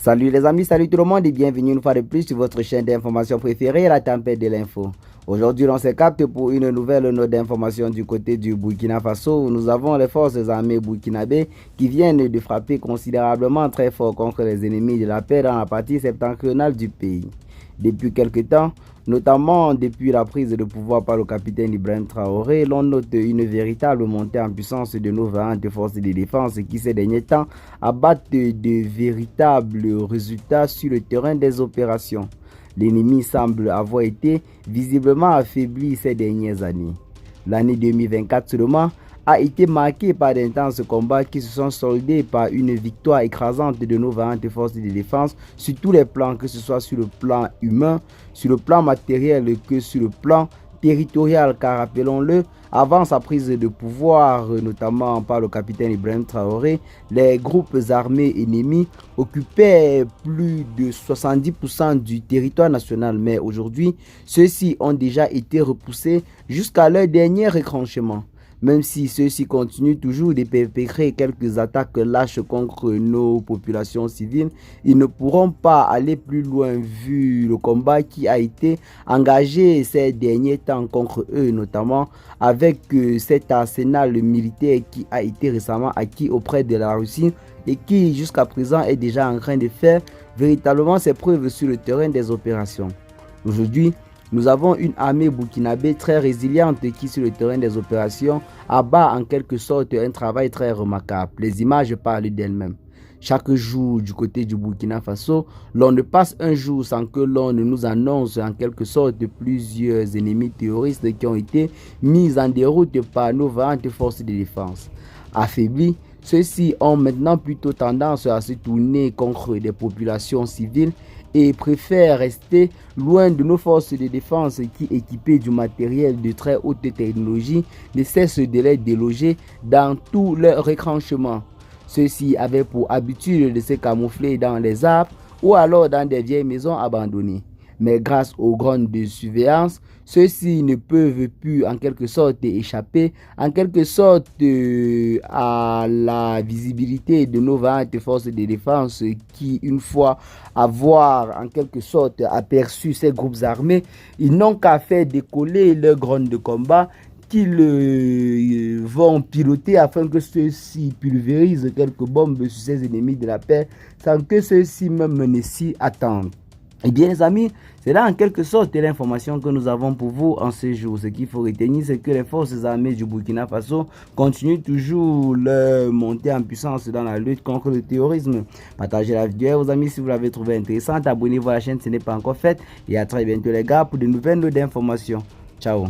Salut les amis, salut tout le monde et bienvenue une fois de plus sur votre chaîne d'information préférée, la tempête de l'info. Aujourd'hui, on se capte pour une nouvelle note d'information du côté du Burkina Faso où nous avons les forces armées burkinabées qui viennent de frapper considérablement très fort contre les ennemis de la paix dans la partie septentrionale du pays. Depuis quelque temps, notamment depuis la prise de pouvoir par le capitaine Ibrahim Traoré, l'on note une véritable montée en puissance de nos vaillantes forces de défense qui ces derniers temps abattent de véritables résultats sur le terrain des opérations. L'ennemi semble avoir été visiblement affaibli ces dernières années. L'année 2024 seulement a été marquée par d'intenses combats qui se sont soldés par une victoire écrasante de nos vaillantes forces de défense sur tous les plans, que ce soit sur le plan humain, sur le plan matériel que sur le plan territorial, car rappelons-le, avant sa prise de pouvoir, notamment par le capitaine Ibrahim Traoré, les groupes armés ennemis occupaient plus de 70% du territoire national. Mais aujourd'hui, ceux-ci ont déjà été repoussés jusqu'à leur dernier retranchement. Même si ceux-ci continuent toujours de perpétrer quelques attaques lâches contre nos populations civiles, ils ne pourront pas aller plus loin vu le combat qui a été engagé ces derniers temps contre eux, notamment avec cet arsenal militaire qui a été récemment acquis auprès de la Russie et qui jusqu'à présent est déjà en train de faire véritablement ses preuves sur le terrain des opérations. Aujourd'hui, nous avons une armée burkinabé très résiliente qui, sur le terrain des opérations, abat en quelque sorte un travail très remarquable. Les images parlent d'elles-mêmes. Chaque jour du côté du Burkina Faso, l'on ne passe un jour sans que l'on ne nous annonce en quelque sorte plusieurs ennemis terroristes qui ont été mis en déroute par nos vaillantes forces de défense. Affaiblis, ceux-ci ont maintenant plutôt tendance à se tourner contre des populations civiles et préfèrent rester loin de nos forces de défense qui, équipées du matériel de très haute technologie, ne cessent de les déloger dans tous leurs retranchements. Ceux-ci avaient pour habitude de se camoufler dans les arbres ou alors dans des vieilles maisons abandonnées. Mais grâce aux drones de surveillance, ceux-ci ne peuvent plus en quelque sorte échapper en quelque sorte à la visibilité de nos vaillantes forces de défense qui, une fois avoir en quelque sorte aperçu ces groupes armés, ils n'ont qu'à faire décoller leurs drones de combat qu'ils vont piloter afin que ceux-ci pulvérisent quelques bombes sur ces ennemis de la paix sans que ceux-ci même ne s'y attendent. Eh bien les amis, c'est là en quelque sorte l'information que nous avons pour vous en ce jour. Ce qu'il faut retenir, c'est que les forces armées du Burkina Faso continuent toujours leur montée en puissance dans la lutte contre le terrorisme. Partagez la vidéo vos amis si vous l'avez trouvée intéressante. Abonnez-vous à la chaîne si ce n'est pas encore fait. Et à très bientôt les gars pour de nouvelles notes d'informations. Ciao.